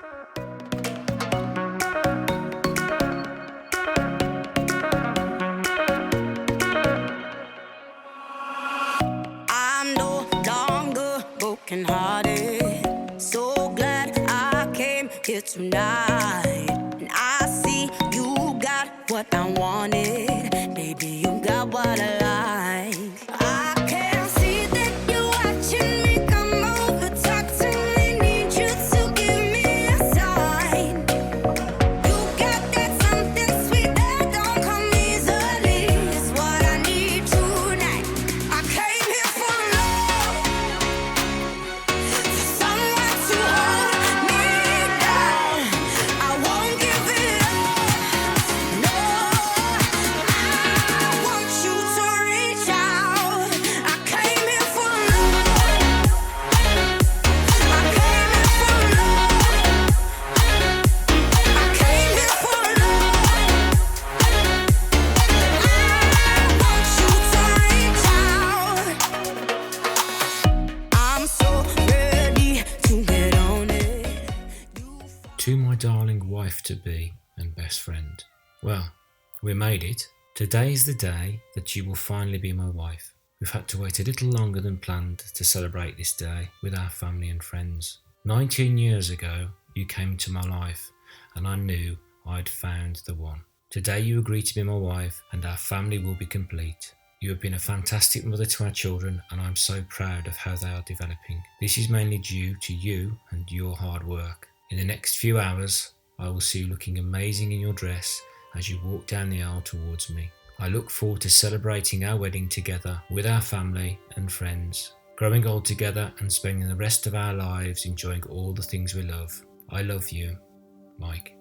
I'm no longer broken-hearted. So glad I came here tonight. And I see you got what I wanted. Baby, you got what I like. I can see that you're watching me come over. Talk to me, need you to give me a sign. You got that something sweet that don't come easily. It's what I need tonight. I came here for love, for someone to hold me down. I won't give it up, no. I want you to reach out. I came here for love. I came here for love. I came here for love. I want you to reach out. I'm so ready to get on it. To my darling wife-to-be and best friend. Well, we made it. Today is the day that you will finally be my wife. We've had to wait a little longer than planned to celebrate this day with our family and friends. 19 years ago, you came into my life and I knew I'd found the one. Today you agreed to be my wife and our family will be complete. You have been a fantastic mother to our children and I'm so proud of how they are developing. This is mainly due to you and your hard work. In the next few hours, I will see you looking amazing in your dress as you walk down the aisle towards me. I look forward to celebrating our wedding together with our family and friends, growing old together and spending the rest of our lives enjoying all the things we love. I love you, Mike.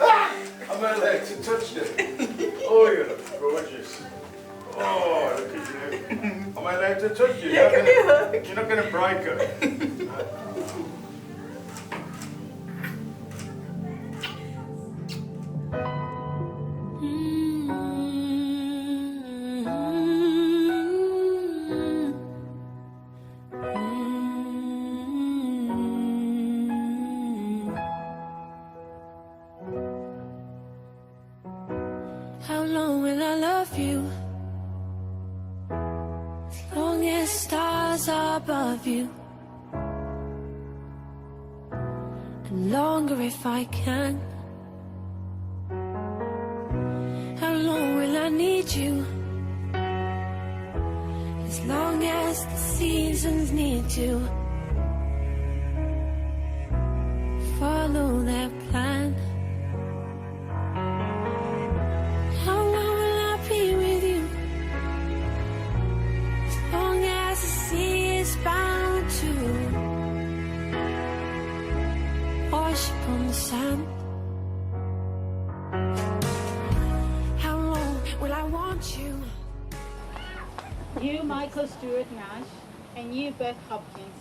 I'm not allowed to touch you. Oh, you look gorgeous. Oh, look at you. Am I allowed to touch you? Yeah, give me a hug. You're not going to break her. How long will I love you? As long as stars are above you. And longer if I can. How long will I need you? As long as the seasons need to follow their plan. How long will I be with you? As long as the sea is bound to wash upon the sand. How long will I want you? You, Michael Stewart Nash, and you, Beth Hopkins,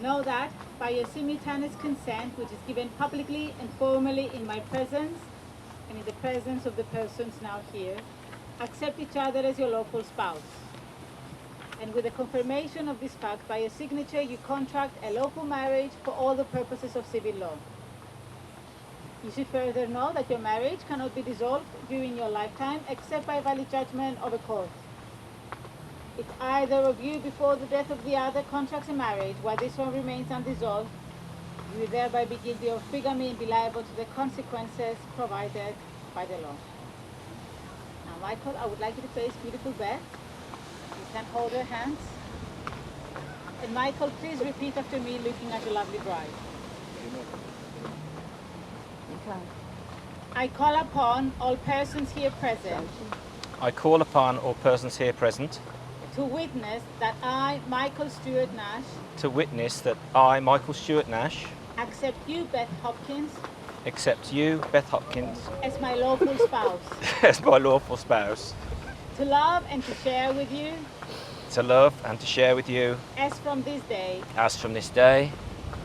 know that by your simultaneous consent, which is given publicly and formally in my presence and in the presence of the persons now here, accept each other as your lawful spouse. And with the confirmation of this fact, by your signature, you contract a lawful marriage for all the purposes of civil law. You should further know that your marriage cannot be dissolved during your lifetime except by valid judgment of a court. If either of you before the death of the other contracts a marriage while this one remains undissolved, you will thereby be guilty of bigamy and be liable to the consequences provided by the law. Now, Michael, I would like you to face beautiful Beth. You can hold her hands. And Michael, please repeat after me, looking at your lovely bride. I call upon all persons here present I call upon all persons here present to witness that I, Michael Stewart Nash, to witness that I, Michael Stewart Nash, accept you, Beth Hopkins, accept you, Beth Hopkins, as my lawful spouse, as my lawful spouse, to love and to share with you, to love and to share with you, as from this day,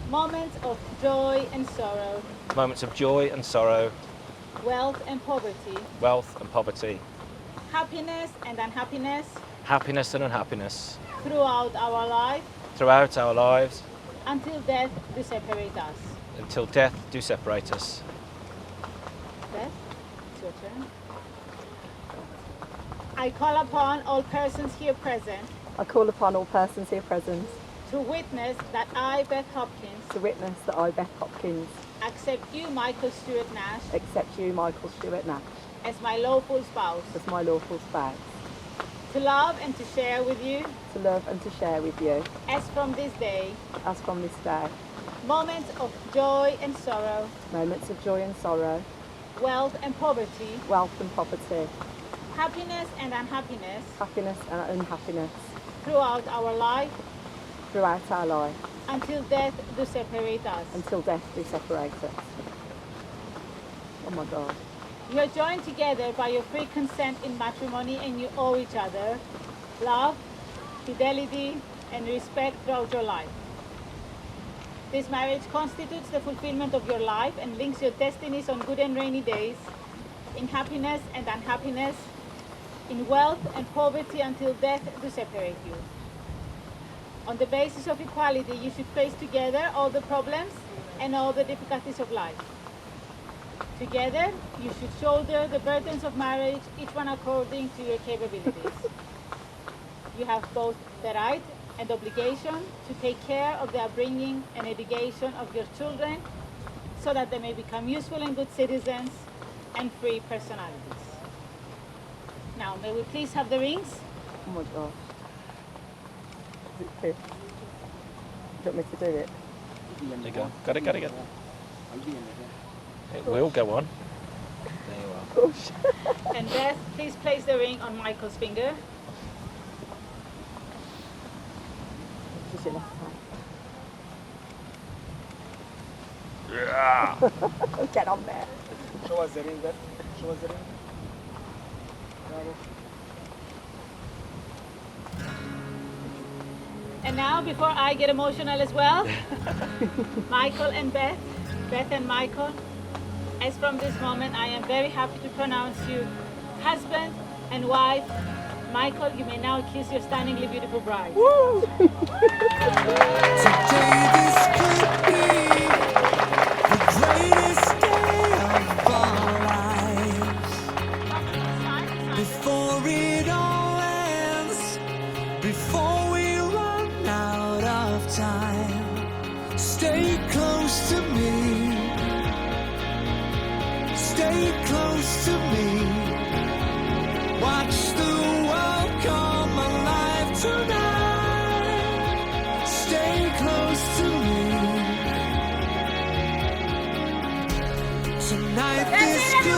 moments of joy and sorrow, moments of joy and sorrow, wealth and poverty, happiness and unhappiness, happiness and unhappiness, throughout our life, throughout our lives, until death do separate us. until death do separate us. Beth, it's your turn. I call upon all persons here present I call upon all persons here present to witness that I, Beth Hopkins, to witness that I, Beth Hopkins, accept you, Michael Stewart Nash, accept you, Michael Stewart Nash, as my lawful spouse, as my lawful spouse, to love and to share with you, to love and to share with you, as from this day, as from this day, moments of joy and sorrow, moments of joy and sorrow, wealth and poverty, wealth and poverty, happiness and unhappiness happiness and unhappiness, throughout our life, throughout our life, until death do separate us. until death do separate us. Oh my God. You are joined together by your free consent in matrimony, and you owe each other love, fidelity, and respect throughout your life. This marriage constitutes the fulfillment of your life and links your destinies on good and rainy days, in happiness and unhappiness, in wealth and poverty, until death do separate you. On the basis of equality, you should face together all the problems and all the difficulties of life. Together, you should shoulder the burdens of marriage, each one according to your capabilities. You have both the right and obligation to take care of the upbringing and education of your children so that they may become useful and good citizens and free personalities. Now, may we please have the rings? Oh my God. Is it fifth? Do you want me to do it? There you go. Got it. It will go on. There you are. And Beth, please place the ring on Michael's finger. Just your left hand. Yeah. Get on there. Show us the ring, Beth. Show us the ring. Bravo. And now, before I get emotional as well, Michael and Beth, Beth and Michael, as from this moment, I am very happy to pronounce you husband and wife. Michael, you may now kiss your stunningly beautiful bride. Before it all ends, before we run out of time, stay close to me, stay close to me, watch the world come alive tonight, stay close to me, tonight this could be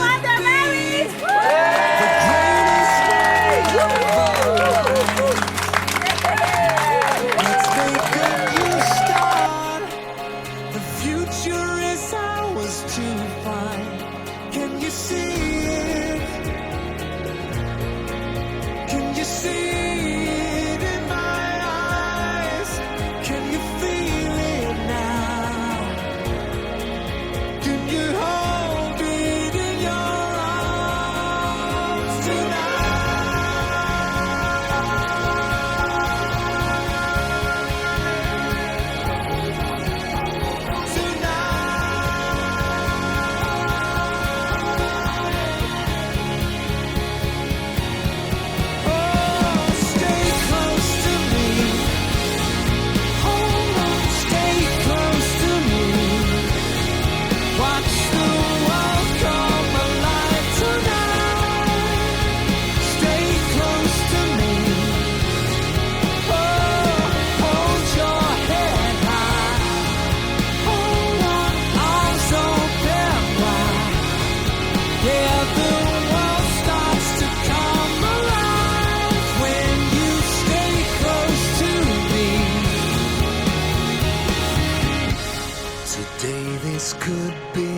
could be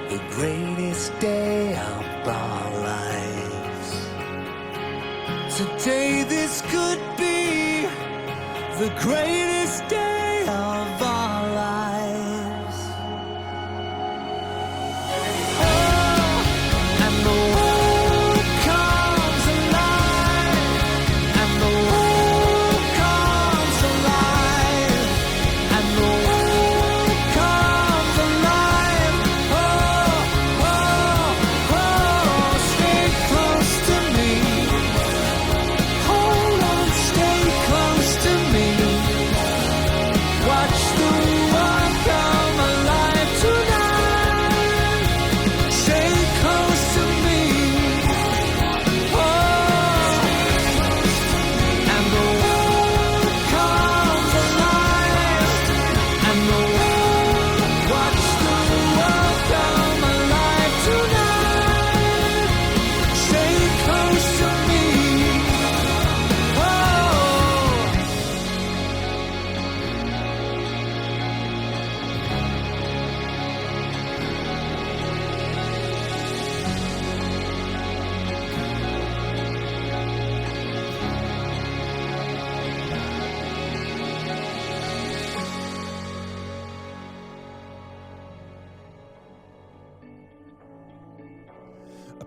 the greatest day of our lives. Today this could be the greatest day of our lives. Oh, and the world comes alive, and the world comes alive.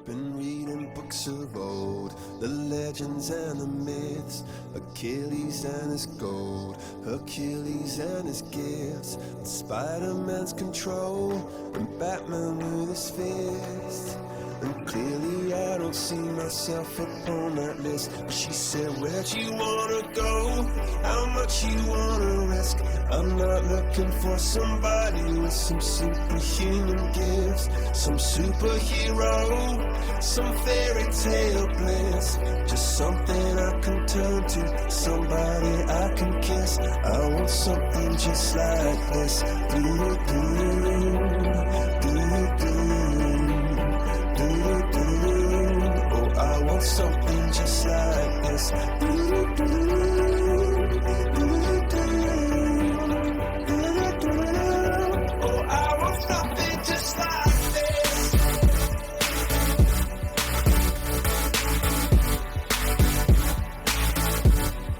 been reading books of old, the legends and the myths, Achilles and his gold, Hercules and his gifts, and Spider-Man's control, and Batman with his fist. And clearly I don't see myself upon that list. But she said, where'd you wanna go? How much you wanna risk? I'm not looking for somebody with some superhuman gifts, some superhero, some fairy tale bliss. Just something I can turn to, somebody I can kiss. I want something just like this. Oh, I want something just like this. Oh, I want something just like this.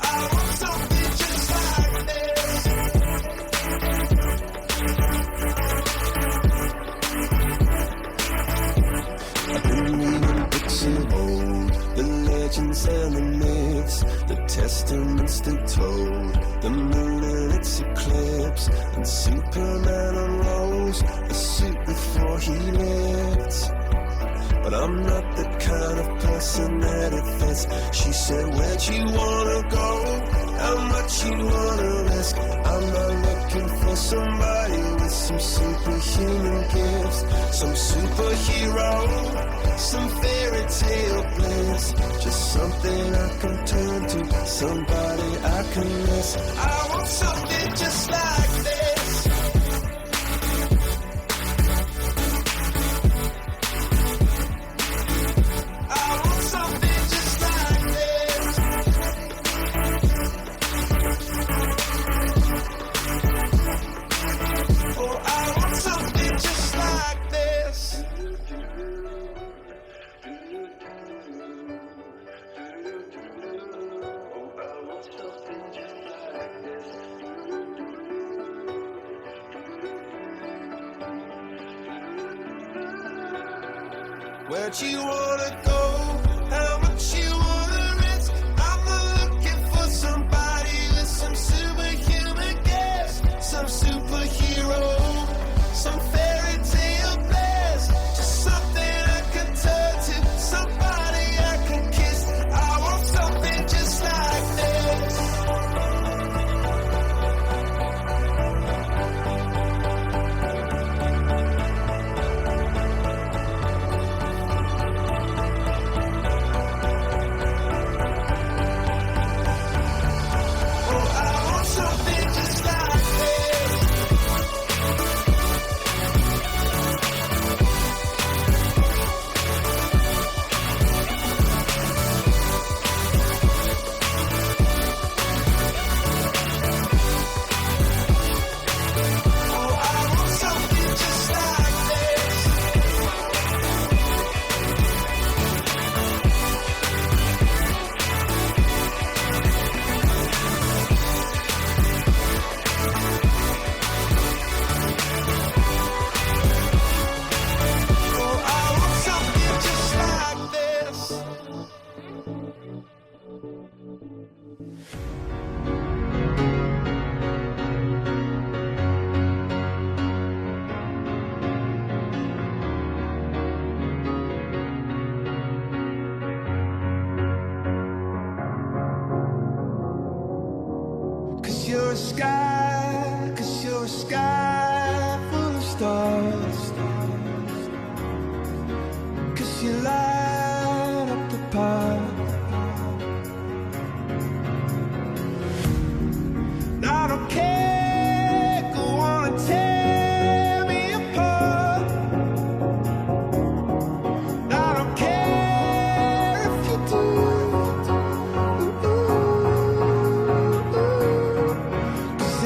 I want something just like this. I've been reading books of old, the legends and the myths, the testaments still told, the moon and its eclipse, and Superman unrolls a suit before he lived. But I'm not the kind of person that it fits. She said, where'd you wanna go? How much you wanna risk? I'm not looking for somebody with some superhuman gifts, some superhero, some fairy tale bliss. Just something I can turn to, somebody I can miss. I want something just like this. I want something just like this. Oh, I want something just like this. Oh, I want something just like this. Where'd you wanna go? How much you wanna risk? I'm not looking for somebody with some superhuman gifts, some superhero, some fairy tale bliss. Just something I can turn to, somebody I can kiss. I want something just like this. Oh, I want something just like this. Oh, I want something just like this. Oh, I want something just like this. Cause you're a sky full of stars. Cause you light up the path. I don't care, go on and tear me apart. I don't care if you do. 'Cause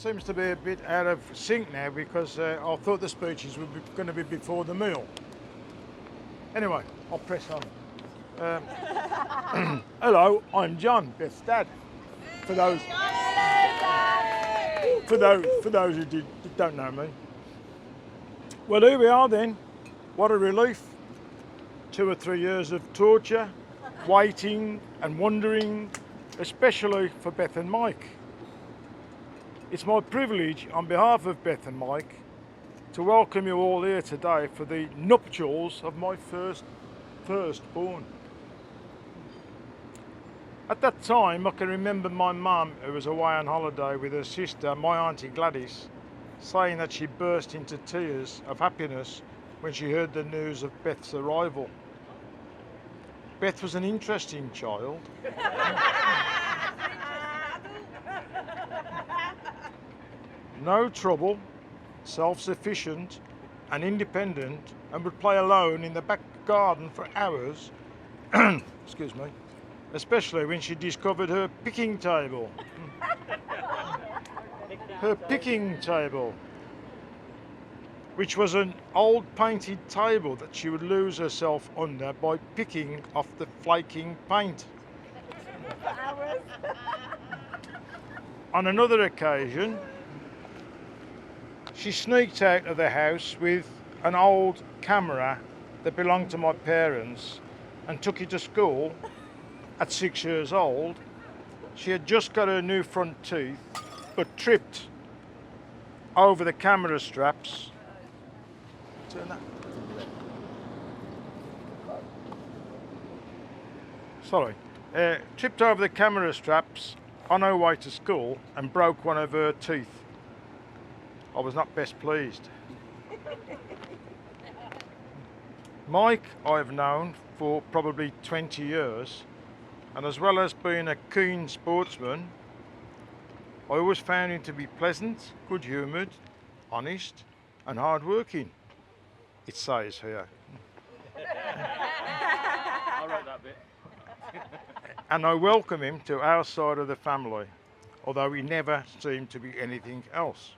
seems to be a bit out of sync now because I thought the speeches were going to be before the meal. Anyway, I'll press on. Hello, I'm John, Beth's dad. For those who don't know me. Well, here we are then. What a relief. 2 or 3 years of torture, waiting and wondering, especially for Beth and Mike. It's my privilege on behalf of Beth and Mike to welcome you all here today for the nuptials of my firstborn. At that time, I can remember my mum, who was away on holiday with her sister, my auntie Gladys, saying that she burst into tears of happiness when she heard the news of Beth's arrival. Beth was an interesting child. No trouble, self-sufficient and independent, and would play alone in the back garden for hours, excuse me, especially when she discovered her picking table. Her picking table, which was an old painted table that she would lose herself under by picking off the flaking paint. On another occasion, she sneaked out of the house with an old camera that belonged to my parents and took it to school at 6 years old. She had just got her new front teeth, but tripped over the camera straps. Turn that. Sorry. Tripped over the camera straps on her way to school and broke one of her teeth. I was not best pleased. Mike I've known for probably 20 years, and as well as being a keen sportsman, I always found him to be pleasant, good-humoured, honest and hard-working. It says here. I wrote that bit. And I welcome him to our side of the family, although he never seemed to be anything else.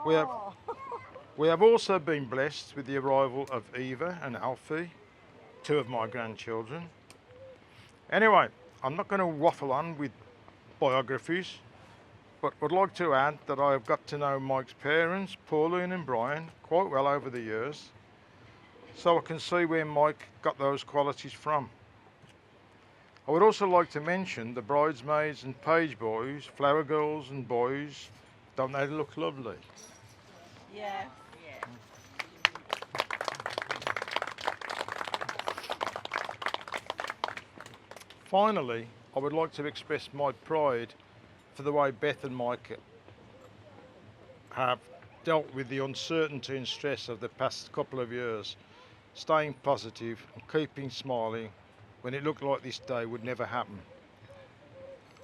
We have also been blessed with the arrival of Eva and Alfie, 2 of my grandchildren. Anyway, I'm not going to waffle on with biographies, but would like to add that I have got to know Mike's parents, Pauline and Brian, quite well over the years, so I can see where Mike got those qualities from. I would also like to mention the bridesmaids and page boys, flower girls and boys. Don't they look lovely? Yeah. Finally, I would like to express my pride for the way Beth and Mike have dealt with the uncertainty and stress of the past couple of years, staying positive and keeping smiling when it looked like this day would never happen.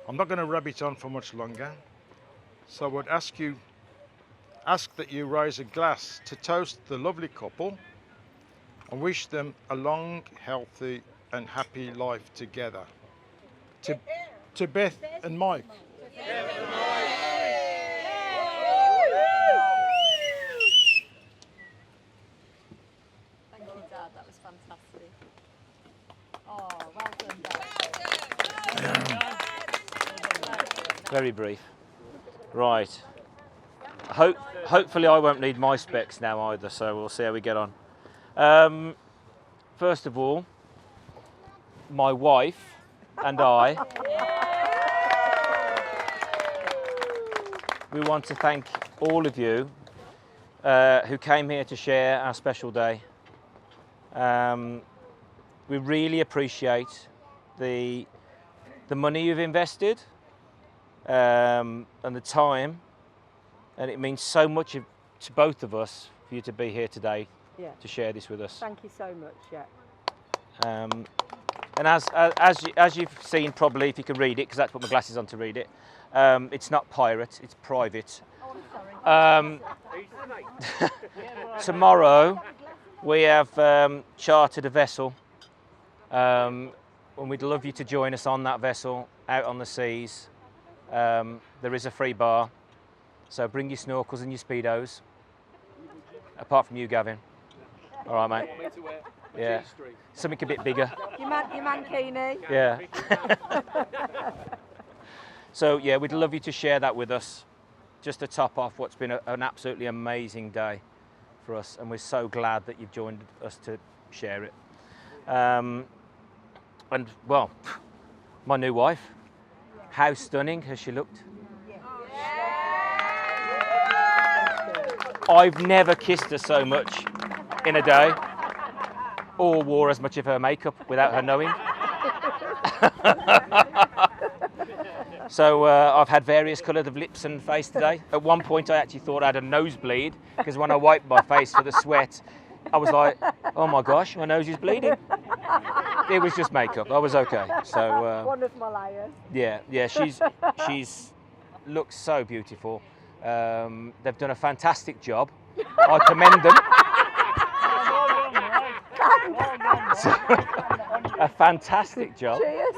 I'm not going to rub it on for much longer, so I would ask that you raise a glass to toast the lovely couple and wish them a long, healthy and happy life together. To Beth and Mike. Thank you, Dad. That was fantastic. Oh, well done, Dad. Very brief. Right. Hopefully I won't need my specs now either, so we'll see how we get on. First of all, my wife and I, we want to thank all of you who came here to share our special day. We really appreciate the money you've invested and the time, and it means so much to both of us for you to be here today to share this with us. Thank you so much, yeah. And as you've seen probably, if you can read it, because that's what my glasses on to read it, it's not pirate, it's private. Tomorrow we have chartered a vessel, and we'd love you to join us on that vessel out on the seas. there is a free bar, so bring your snorkels and your Speedos. Apart from you, Gavin. All right, mate. Yeah. Something a bit bigger. Your mankini. Yeah. So yeah, we'd love you to share that with us, just to top off what's been an absolutely amazing day for us, and we're so glad that you've joined us to share it. And well, my new wife, how stunning has she looked? I've never kissed her so much in a day, or wore as much of her makeup without her knowing. So I've had various colours of lips and face today. At one point I actually thought I had a nosebleed, because when I wiped my face for the sweat, I was like, oh my gosh, my nose is bleeding. It was just makeup, I was okay. So One of my layers. yeah, she's looks so beautiful. They've done a fantastic job. I commend them. A fantastic job. Cheers.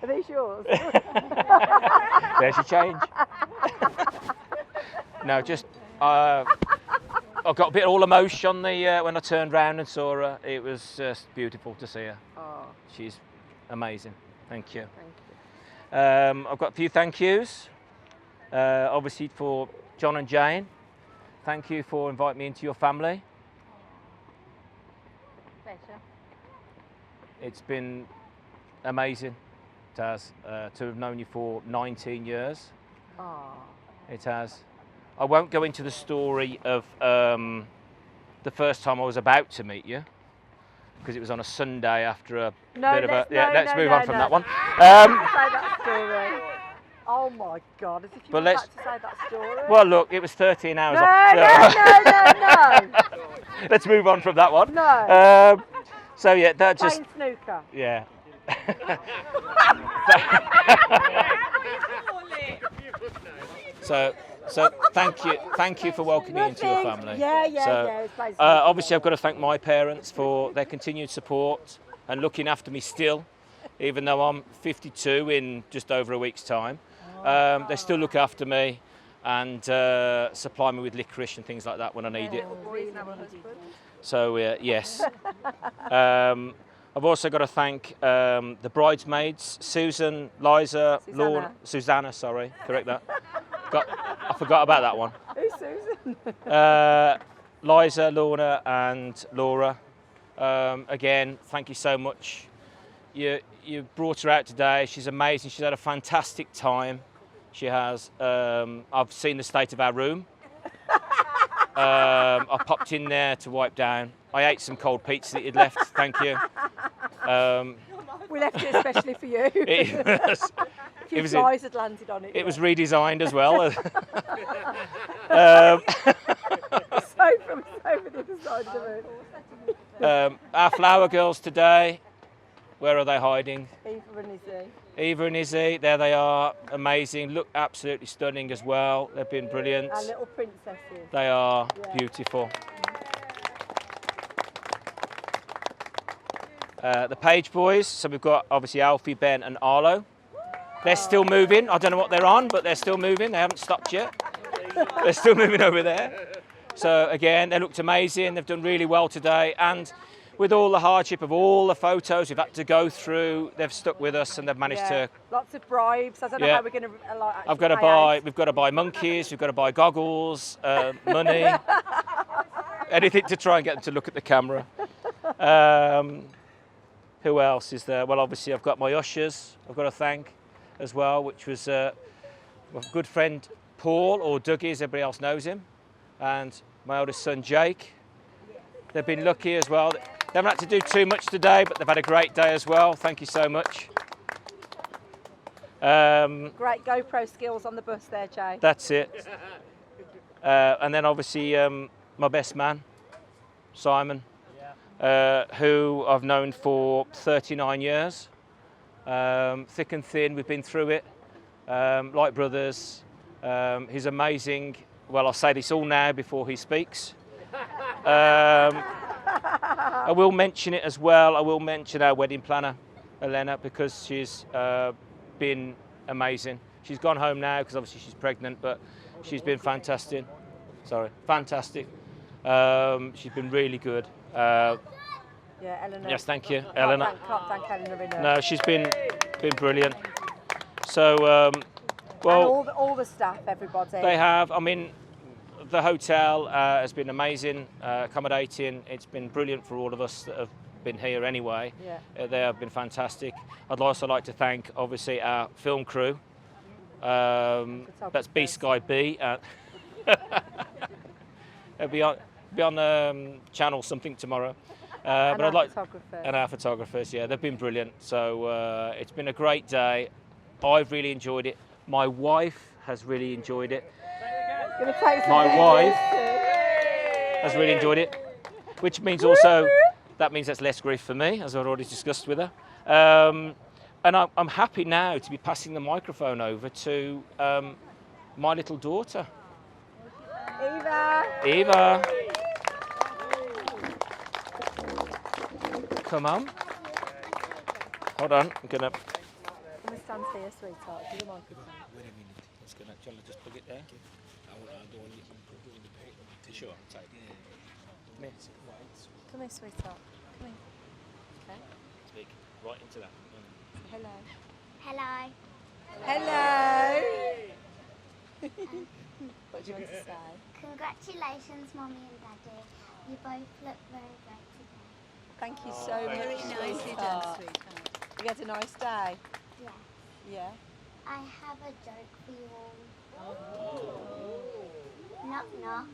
Are these yours? There's your change. No, just I got a bit all emotion on the when I turned round and saw her. It was just beautiful to see her. Oh, She's amazing. Thank you. thank you. I've got a few thank yous. Obviously for John and Jane. Thank you for inviting me into your family. Pleasure. It's been amazing, it has, to have known you for 19 years. Oh, It has. I won't go into the story of the first time I was about to meet you, because it was on a Sunday after a bit of a... Yeah, let's move on from that one. say that story. Oh my God, as if you But were let's- about to say that story. Well, look, it was 13 hours. no, off. no. Let's move on from that one. No. So yeah, that just... Playing snooker. Yeah. So thank you for welcoming me into your family. Yeah, So, it's basically obviously, I've got to thank my parents for their continued support and looking after me still, even though I'm 52 in just over a week's time. They still look after me and supply me with licorice and things like that when I need it. So yes. I've also got to thank the bridesmaids, Susan, Liza, Lorna, Susanna, sorry, correct that. I forgot about that one. Who's Susan? Liza, Lorna and Laura. Again, thank you so much. You brought her out today. She's amazing. She's had a fantastic time. She has. I've seen the state of our room. I popped in there to wipe down. I ate some cold pizza that you'd left. Thank you. We left it especially for you. A few flies had landed on it. It was redesigned as well. So from over the other side of the room. Our flower girls today, where are they hiding? Eva and Izzy. Eva and Izzy, there they are, amazing, look absolutely stunning as well. They've been brilliant. Our little princesses. They are Yeah. beautiful. The Page boys, so we've got obviously Alfie, Ben and Arlo. They're still moving. I don't know what they're on, but they're still moving. They haven't stopped yet. They're still moving over there. So again, they looked amazing. They've done really well today. And with all the hardship of all the photos we've had to go through, they've stuck with us and they've managed to... Lots of bribes. I don't know Yeah. how we're going to We've got to buy monkeys, we've got to buy goggles, money, anything to try and get them to look at the camera. Who else is there? Well, obviously I've got my ushers I've got to thank as well, which was my good friend Paul, or Dougie as everybody else knows him, and my oldest son Jake. They've been lucky as well. They haven't had to do too much today, but they've had a great day as well. Thank you so much. Great GoPro skills on the bus there, Jay. That's it. And then obviously my best man, Simon, who I've known for 39 years. Thick and thin, we've been through it, like brothers. He's amazing. Well, I'll say this all now before he speaks. I will mention it as well. I will mention our wedding planner, Elena, because she's been amazing. She's gone home now because obviously she's pregnant, but she's been fantastic. Fantastic. She's been really good. Yeah, Eleanor. Yes, thank you, Eleanor. Can't thank Eleanor enough. No, she's been brilliant. So, well, and all the staff, everybody. They have. I mean, the hotel has been amazing, accommodating. It's been brilliant for all of us that have been here anyway. Yeah. They have been fantastic. I'd also like to thank, obviously, our film crew. That's B Sky B. It'll be on channel something tomorrow. And but our photographers. Yeah, they've been brilliant. So it's been a great day. I've really enjoyed it. My wife has really enjoyed it. My wife has really enjoyed it, which means also that means that's less grief for me, as I've already discussed with her. And I'm happy now to be passing the microphone over to my little daughter, Eva. Come on. Hold on. I'm gonna stand here, sweetheart. Do you want to? Wait a minute. Shall I just plug it there? I don't want you to put it in the paper. Tissue outside. Yeah. Come here, sweetheart. Come here. Okay. Speak right into that. Hello. Hello. Hello. What do you want to say? Congratulations, Mommy and Daddy. You both look very great today. Thank you so much. Very nicely done, sweetheart. You had a nice day? Yeah. Yeah. I have a joke for you all. Knock, knock.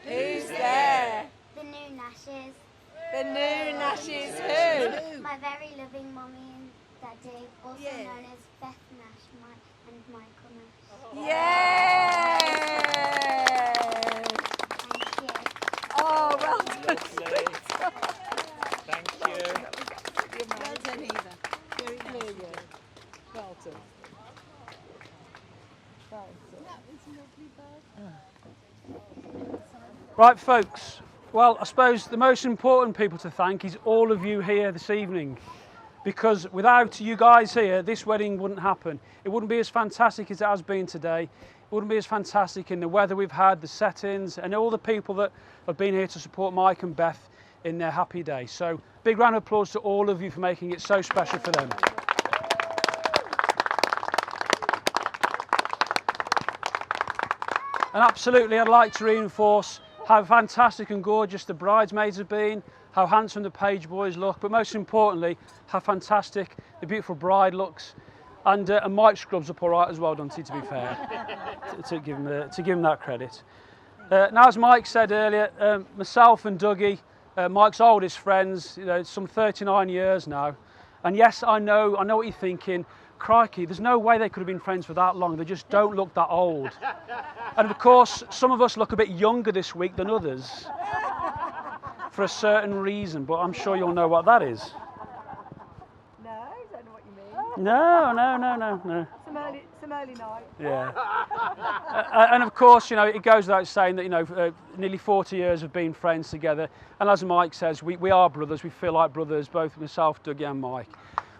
Who's there? The new Nashes. The new Nashes who? My very loving Mommy and Daddy, also known as Beth Nash and Michael Nash. Yeah! Thank you. Oh, well done, sweetheart. Thank you. Well done, Eva. Very nice. Well done. Right, folks. Well, I suppose the most important people to thank is all of you here this evening, because without you guys here, this wedding wouldn't happen. It wouldn't be as fantastic as it has been today. It wouldn't be as fantastic in the weather we've had, the settings, and all the people that have been here to support Mike and Beth in their happy day. So, big round of applause to all of you for making it so special for them. And absolutely, I'd like to reinforce how fantastic and gorgeous the bridesmaids have been, how handsome the page boys look, but most importantly, how fantastic the beautiful bride looks. And Mike scrubs up all right as well, doesn't he, to be fair, to give him that credit. Now, as Mike said earlier, myself and Dougie, Mike's oldest friends, some 39 years now. And yes, I know what you're thinking. Crikey, there's no way they could have been friends for that long. They just don't look that old. And of course, some of us look a bit younger this week than others for a certain reason, but I'm sure you'll know what that is. No, I don't know what you mean. No. Some early night. Yeah. And of course, it goes without saying that, nearly 40 years of being friends together. And as Mike says, we are brothers. We feel like brothers, both myself, Dougie and Mike.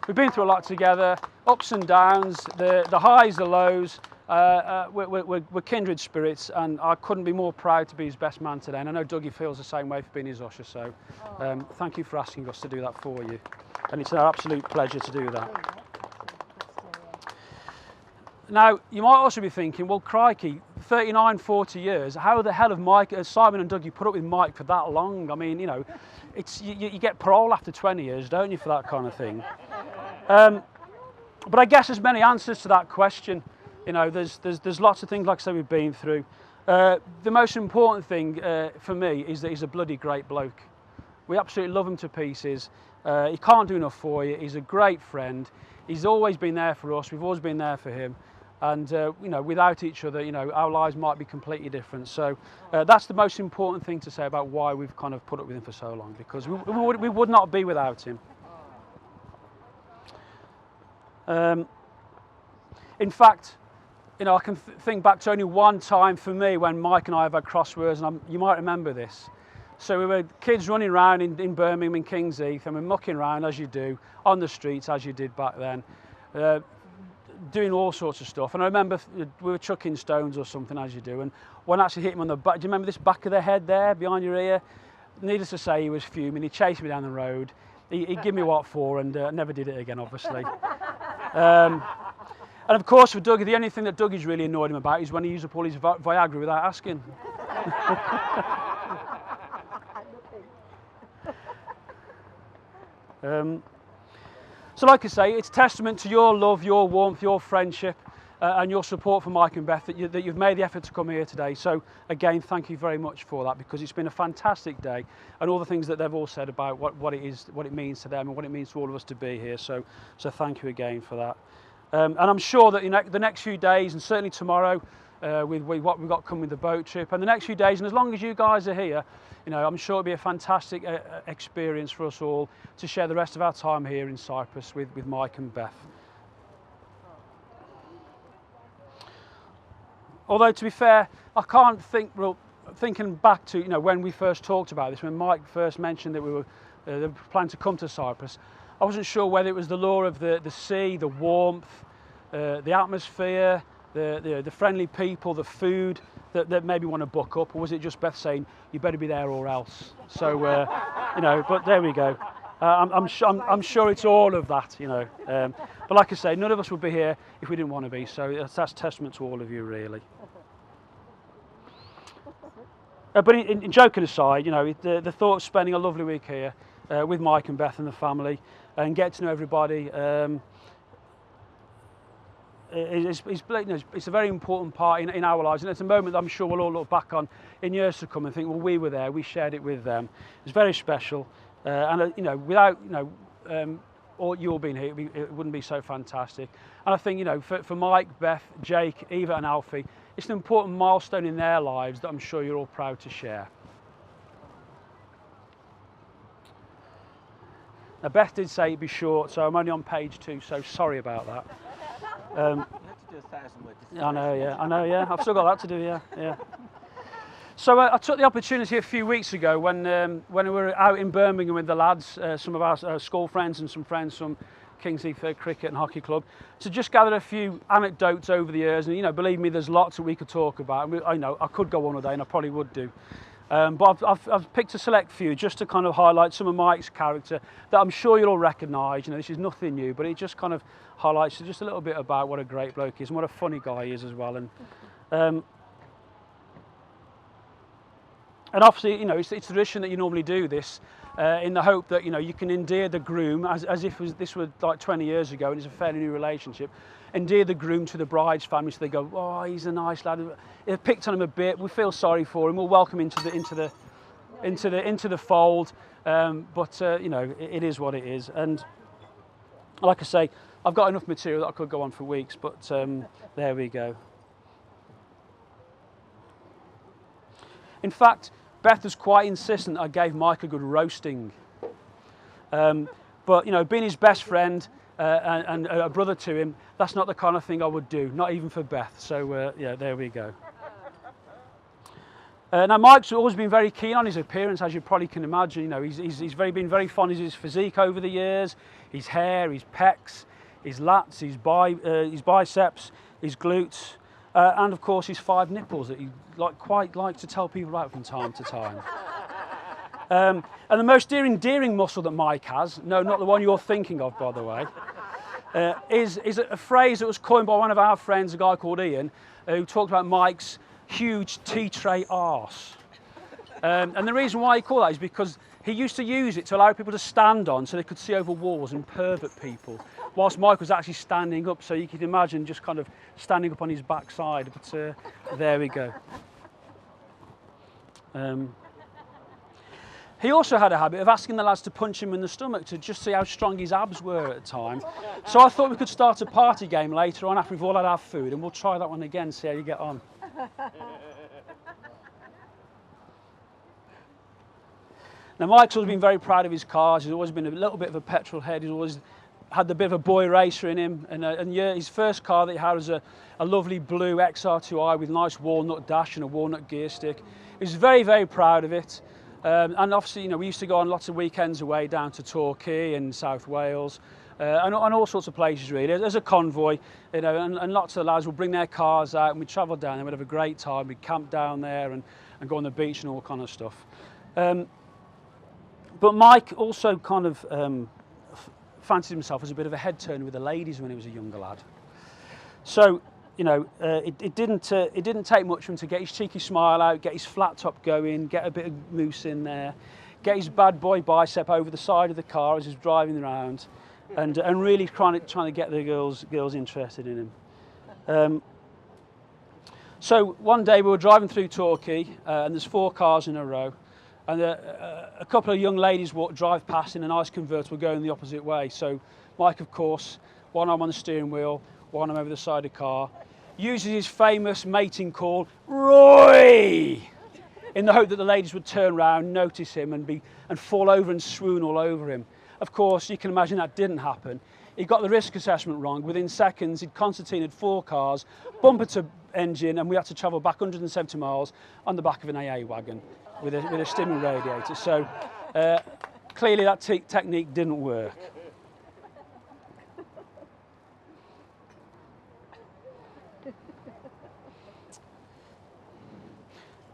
We've been through a lot together, ups and downs, the highs, the lows. We're kindred spirits, and I couldn't be more proud to be his best man today. And I know Dougie feels the same way for being his usher, so thank you for asking us to do that for you. And it's our absolute pleasure to do that. Now, you might also be thinking, well, crikey, 39, 40 years, how the hell have Simon and Dougie put up with Mike for that long? I mean, you get parole after 20 years, don't you, for that kind of thing? But I guess there's many answers to that question. There's lots of things, like I said, we've been through. The most important thing for me is that he's a bloody great bloke. We absolutely love him to pieces. He can't do enough for you. He's a great friend. He's always been there for us. We've always been there for him. And without each other, our lives might be completely different. So that's the most important thing to say about why we've kind of put up with him for so long, because we would not be without him. In fact, I can think back to only one time for me when Mike and I have had crosswords, and you might remember this. So we were kids running around in Birmingham in Kings Heath, and we're mucking around as you do on the streets as you did back then, doing all sorts of stuff. And I remember we were chucking stones or something as you do, and one actually hit him on the back. Do you remember this back of the head there behind your ear? Needless to say, he was fuming. He chased me down the road. He'd give me what for, and never did it again, obviously. And of course, for Dougie, the only thing that Dougie's really annoyed him about is when he used up all his Viagra without asking. So like I say, it's testament to your love, your warmth, your friendship, and your support for Mike and Beth that you've made the effort to come here today. So again, thank you very much for that, because it's been a fantastic day, and all the things that they've all said about what it is, what it means to them, and what it means to all of us to be here. So thank you again for that. And I'm sure that the next few days, and certainly tomorrow, with what we've got coming with the boat trip, and the next few days, and as long as you guys are here, I'm sure it'll be a fantastic experience for us all to share the rest of our time here in Cyprus with Mike and Beth. Although, to be fair, I can't think, thinking back to when we first talked about this, when Mike first mentioned that we were planning to come to Cyprus, I wasn't sure whether it was the lure of the sea, the warmth, the atmosphere, the friendly people, the food that made me want to buck up, or was it just Beth saying you better be there or else? So but there we go. I'm sure it's all of that, But like I say, none of us would be here if we didn't want to be. So that's testament to all of you, really. But in joking aside, the thought of spending a lovely week here with Mike and Beth and the family and get to know everybody. It's a very important part in our lives, and it's a moment that I'm sure we'll all look back on in years to come and think, well, we were there, we shared it with them. It's very special, and without all you all being here, it wouldn't be so fantastic. And I think for Mike, Beth, Jake, Eva, and Alfie, it's an important milestone in their lives that I'm sure you're all proud to share. Now, Beth did say it'd be short, so I'm only on page 2, so sorry about that. You have to do 1,000 words. I know, yeah. I've still got that to do, yeah. So I took the opportunity a few weeks ago when we were out in Birmingham with the lads, some of our school friends and some friends from Kings Heath Cricket and Hockey Club, to just gather a few anecdotes over the years. And believe me, there's lots that we could talk about. And I could go on all day, and I probably would do. But I've picked a select few just to kind of highlight some of Mike's character that I'm sure you'll all recognise. This is nothing new, but it just kind of highlights just a little bit about what a great bloke he is and what a funny guy he is as well. And obviously, it's tradition that you normally do this in the hope that you can endear the groom as if this were like 20 years ago and it's a fairly new relationship. Endear the groom to the bride's family, so they go, oh, he's a nice lad. They've picked on him a bit. We feel sorry for him. We'll welcome him into the fold. But it is what it is. And like I say, I've got enough material that I could go on for weeks. But there we go. In fact, Beth was quite insistent I gave Mike a good roasting. But being his best friend. And a brother to him, that's not the kind of thing I would do, not even for Beth. So yeah, there we go. Now Mike's always been very keen on his appearance, as you probably can imagine. He's been very fond of his physique over the years, his hair, his pecs, his lats, his biceps, his glutes, and of course his 5 nipples that he quite likes to tell people about from time to time. And the most endearing muscle that Mike has, no, not the one you're thinking of, by the way, is a phrase that was coined by one of our friends, a guy called Ian, who talked about Mike's huge tea tray arse. And the reason why he called that is because he used to use it to allow people to stand on so they could see over walls and pervert people, whilst Mike was actually standing up, so you could imagine just kind of standing up on his backside. But there we go. He also had a habit of asking the lads to punch him in the stomach to just see how strong his abs were at the time. So I thought we could start a party game later on after we've all had our food, and we'll try that one again, see how you get on. Now Mike's always been very proud of his cars. He's always been a little bit of a petrol head. He's always had a bit of a boy racer in him. And yeah, his first car that he had was a lovely blue XR2i with a nice walnut dash and a walnut gear stick. He was very, very proud of it. And obviously, we used to go on lots of weekends away down to Torquay and South Wales, and all sorts of places really. As a convoy, and lots of the lads would bring their cars out and we'd travel down there, we'd have a great time, we'd camp down there and go on the beach and all kind of stuff. But Mike also kind of fancied himself as a bit of a head turner with the ladies when he was a younger lad. So, it didn't take much for him to get his cheeky smile out, get his flat top going, get a bit of mousse in there, get his bad boy bicep over the side of the car as he's driving around, and really trying to get the girls interested in him. So one day we were driving through Torquay, and there's 4 cars in a row, and a couple of young ladies drive past in a nice convertible going the opposite way. So Mike, of course, one arm on the steering wheel, one arm over the side of the car, uses his famous mating call, Roy, in the hope that the ladies would turn around, notice him and fall over and swoon all over him. Of course, you can imagine that didn't happen. He got the risk assessment wrong. Within seconds, he'd concertinaed 4 cars, bumper to engine, and we had to travel back 170 miles on the back of an AA wagon with a steaming radiator. So clearly that technique didn't work.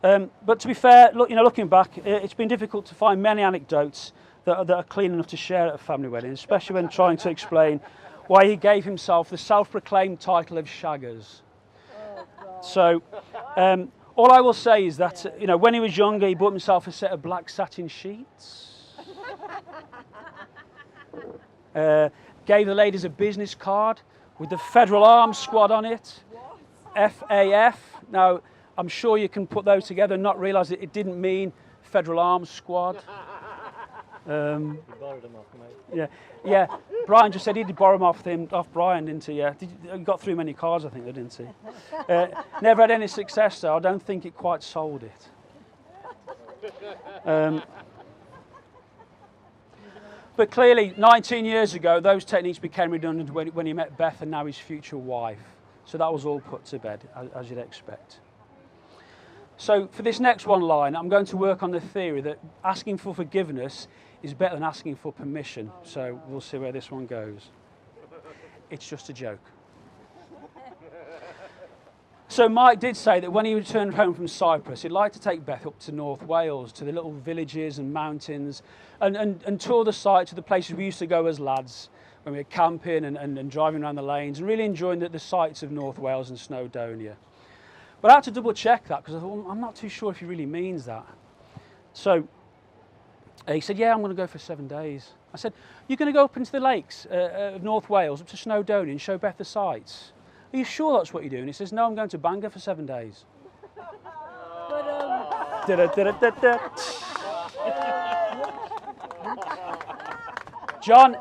But to be fair, looking back, it's been difficult to find many anecdotes that are clean enough to share at a family wedding, especially when trying to explain why he gave himself the self-proclaimed title of Shaggers. So, all I will say is that, when he was younger, he bought himself a set of black satin sheets. Gave the ladies a business card with the Federal Arms Squad on it. FAF. Now, I'm sure you can put those together and not realise that it didn't mean Federal Arms Squad. You borrowed them off, mate. Yeah. Brian just said he did borrow them off Brian, didn't he? Yeah. He got through many cards, I think, didn't he? Never had any success, though. I don't think it quite sold it. But clearly, 19 years ago, those techniques became redundant when he met Beth and now his future wife. So that was all put to bed, as you'd expect. So for this next one line, I'm going to work on the theory that asking for forgiveness is better than asking for permission. So we'll see where this one goes. It's just a joke. So Mike did say that when he returned home from Cyprus, he'd like to take Beth up to North Wales, to the little villages and mountains, and tour the sites of the places we used to go as lads when we were camping and driving around the lanes and really enjoying the sights of North Wales and Snowdonia. But I had to double check that because I thought, well, I'm not too sure if he really means that. So he said, yeah, I'm going to go for 7 days. I said, you're going to go up into the lakes of North Wales, up to Snowdonia and show Beth the sights? Are you sure that's what you're doing? He says, no, I'm going to Bangor for 7 days. John,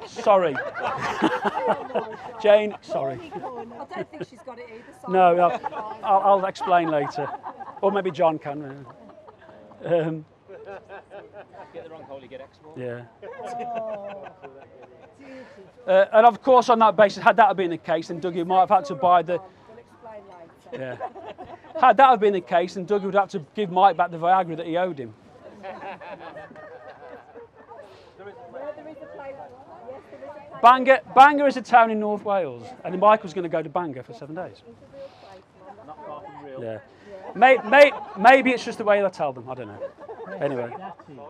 sorry. Jane, sorry. I don't think she's got it either. Sorry. No, I'll explain later. Or maybe John can. Get the wrong hole, you get export. Yeah. And of course, on that basis, had that have been the case, then Dougie might have had to buy the... We'll explain later. Yeah. Had that have been the case, then Dougie would have to give Mike back the Viagra that he owed him. Bangor is a town in North Wales, and Mike was going to go to Bangor for 7 days. Not far from real. Yeah. Maybe it's just the way they tell them. I don't know. Anyway.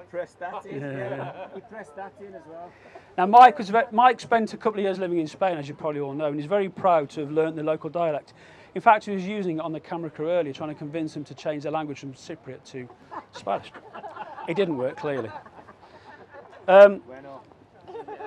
Press that in. Yeah. We press that in as well. Now, Mike spent a couple of years living in Spain, as you probably all know, and he's very proud to have learnt the local dialect. In fact, he was using it on the camera crew earlier, trying to convince them to change their language from Cypriot to Spanish. It didn't work, clearly.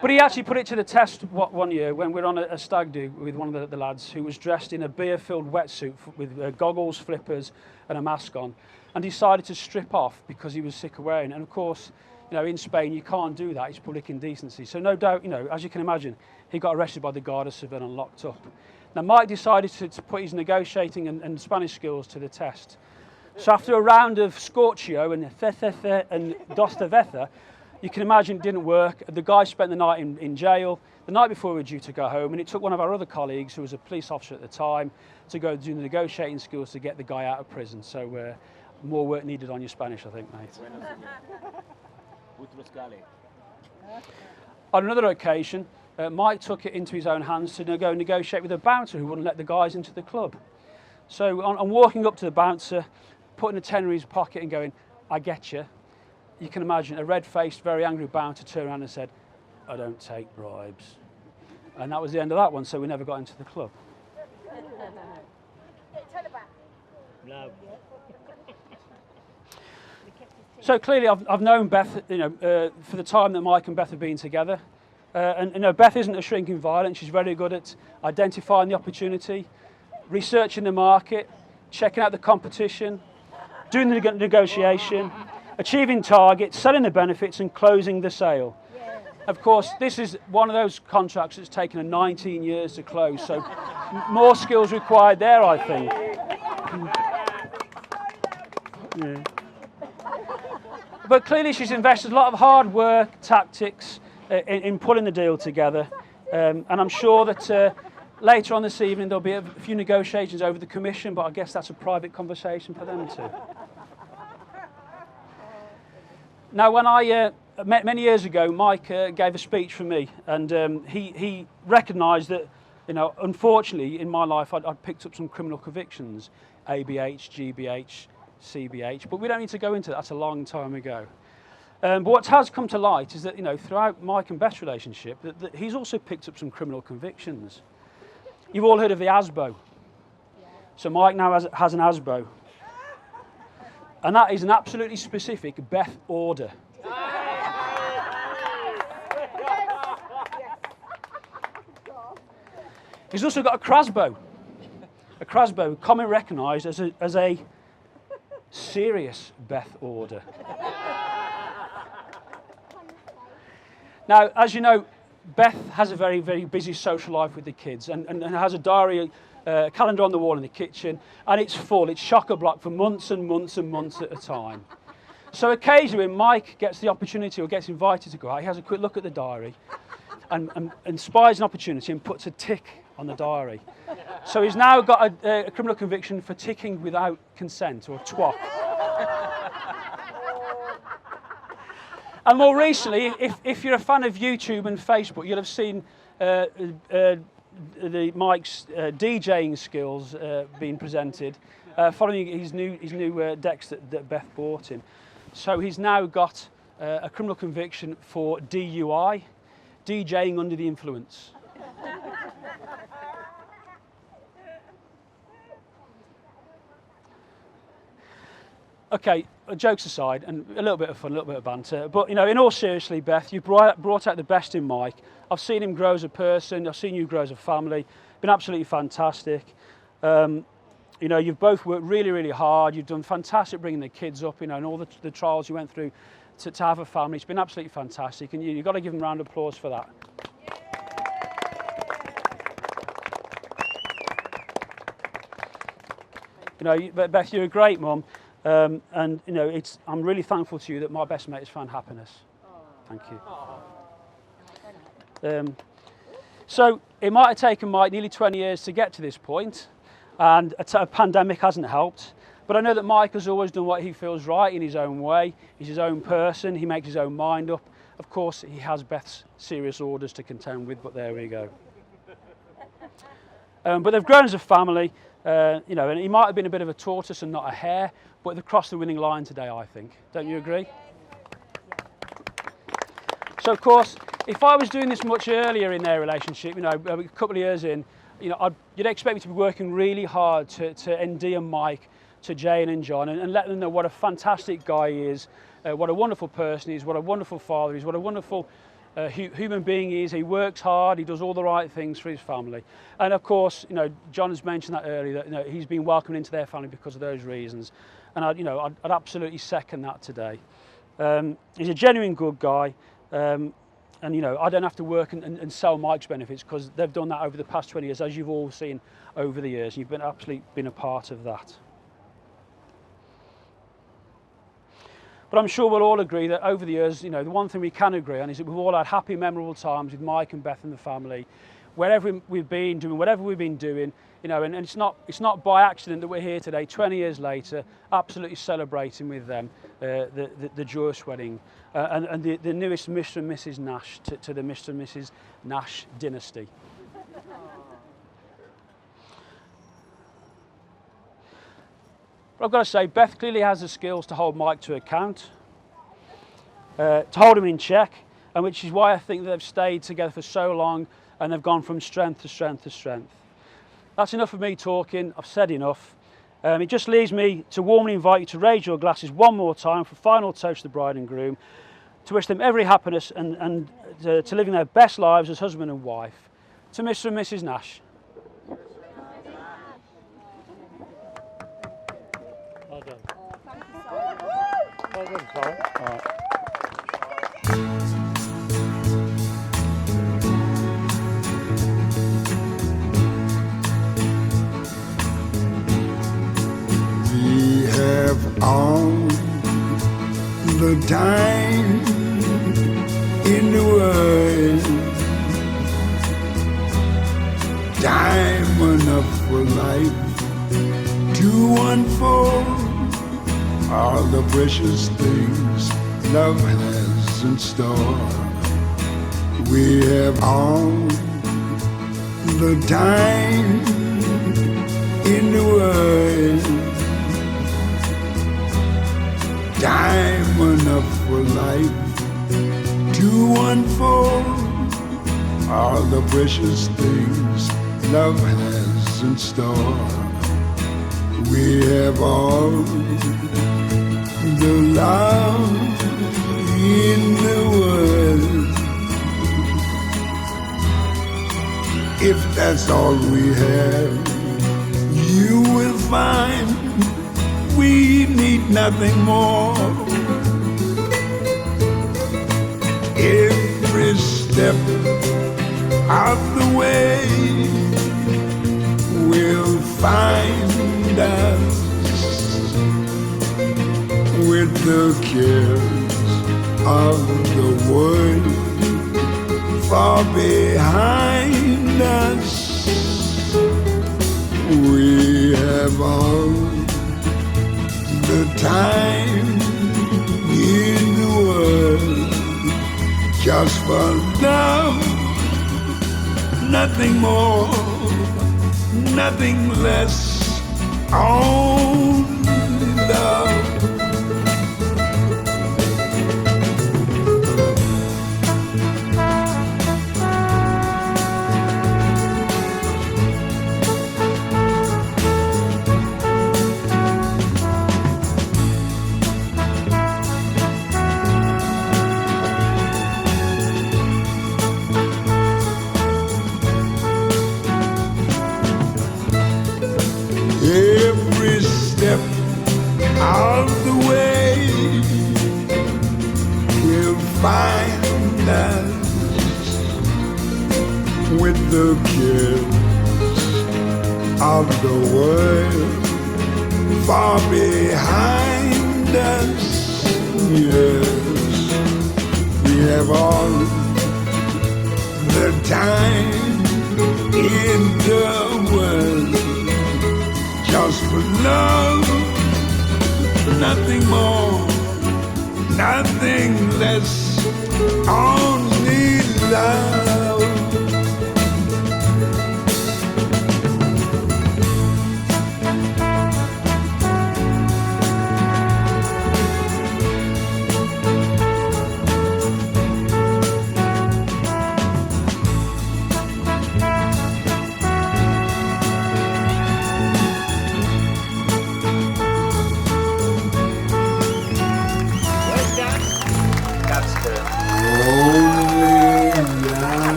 But he actually put it to the test one year when we were on a stag do with one of the lads who was dressed in a beer-filled wetsuit with goggles, flippers and a mask on, and decided to strip off because he was sick of wearing it. And of course, in Spain you can't do that, it's public indecency. So no doubt, as you can imagine, he got arrested by the Guardia Civil and locked up. Now Mike decided to put his negotiating and Spanish skills to the test. So after a round of Scorchio and Dosta Vetha, you can imagine it didn't work. The guy spent the night in jail. The night before we were due to go home, and it took one of our other colleagues, who was a police officer at the time, to go do the negotiating skills to get the guy out of prison. So more work needed on your Spanish, I think, mate. On another occasion, Mike took it into his own hands to go negotiate with a bouncer who wouldn't let the guys into the club. So on walking up to the bouncer, putting a tenner in his pocket and going, "I get you." You can imagine a red-faced, very angry bouncer turned around and said, "I don't take bribes." And that was the end of that one, so we never got into the club. No. So clearly I've known Beth, for the time that Mike and Beth have been together. And Beth isn't a shrinking violet. She's very good at identifying the opportunity, researching the market, checking out the competition, doing the negotiation, achieving targets, selling the benefits and closing the sale. Of course, this is one of those contracts that's taken 19 years to close, so more skills required there, I think. Yeah. But clearly she's invested a lot of hard work, tactics in pulling the deal together. And I'm sure that later on this evening there'll be a few negotiations over the commission, but I guess that's a private conversation for them too. Now, when I many years ago, Mike gave a speech for me, and he recognised that, unfortunately in my life I'd picked up some criminal convictions, ABH, GBH, CBH, but we don't need to go into that. That's a long time ago. But what has come to light is that, throughout Mike and Beth's relationship, that he's also picked up some criminal convictions. You've all heard of the ASBO. So Mike now has an ASBO. And that is an absolutely specific Beth order. He's also got a CRASBO. A CRASBO, commonly recognised as a serious Beth order. Now, as you know, Beth has a very, very busy social life with the kids and has a diary, calendar on the wall in the kitchen, and it's full. It's chock-a-block for months and months and months at a time. So occasionally when Mike gets the opportunity or gets invited to go out, he has a quick look at the diary and spies an opportunity and puts a tick on the diary. So he's now got a criminal conviction for ticking without consent, or twat. And more recently, if you're a fan of YouTube and Facebook, you'll have seen Mike's DJing skills being presented, following his new decks that Beth bought him. So he's now got a criminal conviction for DUI, DJing under the influence. Okay, jokes aside, and a little bit of fun, a little bit of banter, but in all seriously, Beth, you've brought out the best in Mike. I've seen him grow as a person, I've seen you grow as a family, been absolutely fantastic. You've both worked really, really hard, you've done fantastic bringing the kids up, and all the trials you went through to have a family. It's been absolutely fantastic, and you've got to give them a round of applause for that. Beth, you're a great mum. And I'm really thankful to you that my best mate has found happiness. Thank you. So it might have taken Mike nearly 20 years to get to this point, and a pandemic hasn't helped. But I know that Mike has always done what he feels right in his own way. He's his own person. He makes his own mind up. Of course, he has Beth's serious orders to contend with, but there we go. But they've grown as a family. And he might have been a bit of a tortoise and not a hare, but they've crossed the winning line today, I think. Don't you agree? So, of course, if I was doing this much earlier in their relationship, a couple of years in, you'd expect me to be working really hard to endear Mike to Jane and John and let them know what a fantastic guy he is, what a wonderful person he is, what a wonderful father he is, what a wonderful human being he is. He works hard, he does all the right things for his family. And of course, John has mentioned that earlier, that he's been welcomed into their family because of those reasons. And I'd absolutely second that today. He's a genuine good guy. And I don't have to work and sell Mike's benefits, because they've done that over the past 20 years, as you've all seen over the years. You've absolutely been a part of that. But I'm sure we'll all agree that over the years, the one thing we can agree on is that we've all had happy, memorable times with Mike and Beth and the family. wherever we've been doing, whatever we've been doing, you know, and it's not by accident that we're here today, 20 years later, absolutely celebrating with them the joyous wedding and the newest Mr. and Mrs. Nash to the Mr. and Mrs. Nash dynasty. But I've got to say, Beth clearly has the skills to hold Mike to account, to hold him in check, and which is why I think they've stayed together for so long and they've gone from strength to strength to strength. That's enough of me talking. I've said enough. It just leaves me to warmly invite you to raise your glasses one more time for a final toast to the bride and groom, to wish them every happiness and to living their best lives as husband and wife. To Mr. and Mrs. Nash. Well done. Well done, Paul. All right. We have all the time in the world, time enough for life to unfold all the precious things love has in store. We have all the time in the world, time enough for life to unfold all the precious things love has in store. We have all the love in the world. If that's all we have, you will find we need nothing more. Every step of the way will find us with the cares of the world far behind us. We have all the time in the world just for love, nothing more, nothing less, only love. Every step of the way will find us with the cares of the world far behind us. Yes, we have all the time in the world just for love, nothing more, nothing less, only love.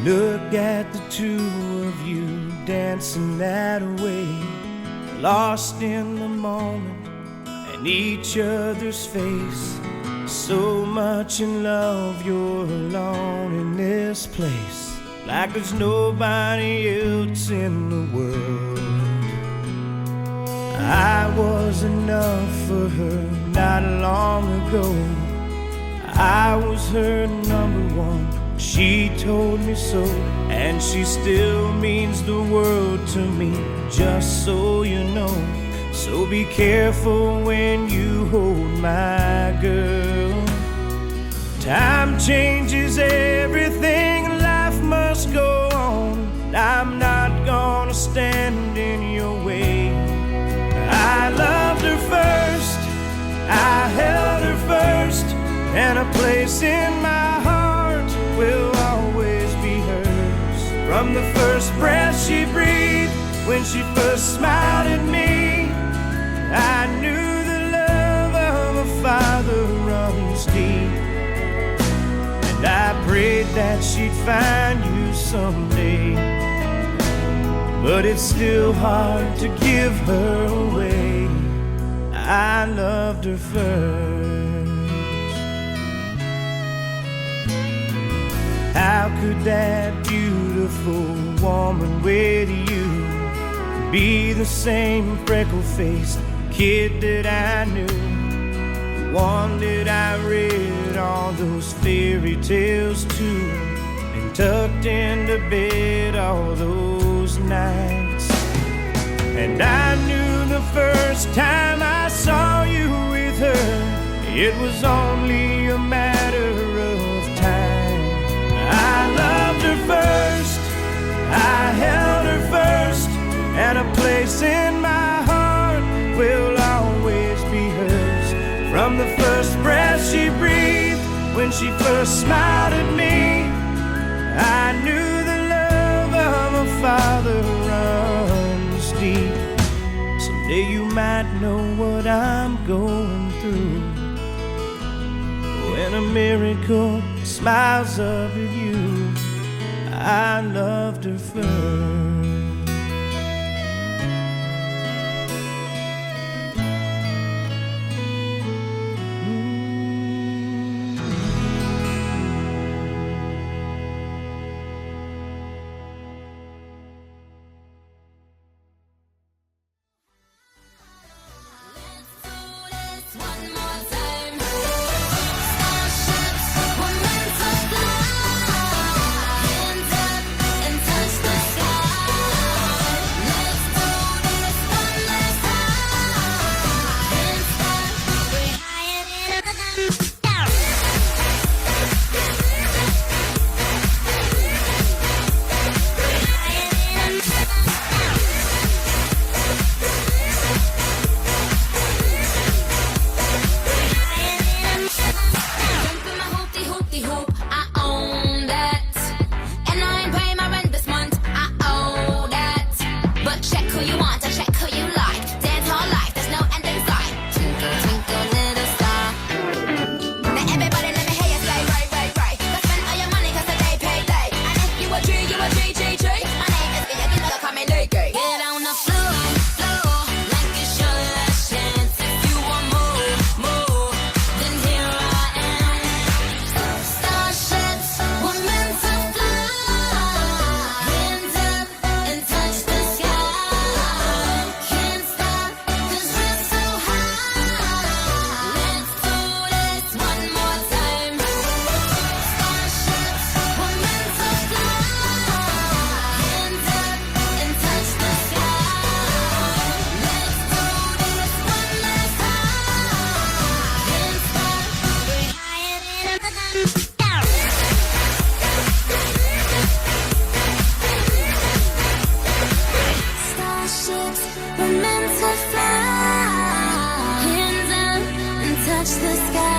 Look at the two of you dancing that way, lost in the moment and each other's face. So much in love, you're alone in this place, like there's nobody else in the world. I was enough for her not long ago. I was her number one, she told me so, and she still means the world to me, just so you know. So be careful when you hold my girl. Time changes everything, life must go on. I'm not gonna stand in your way. I loved her first, I held her first, and a place in my heart will always be hers. From the first breath she breathed, when she first smiled at me, I knew the love of a father runs deep. And I prayed that she'd find you someday, but it's still hard to give her away. I loved her first. How could that beautiful woman with you be the same freckle-faced kid that I knew? One that I read all those fairy tales to, and tucked into bed all those nights. And I knew the first time I saw you with her, it was only a matter of time. I loved her first, I held her first, and a place in my heart will always be hers. From the first breath she breathed, when she first smiled at me, I knew the love of a father runs deep. Someday you might know what I'm going through, when a miracle smiles up at you. I loved her first. We're meant to fly, hands up and touch the sky.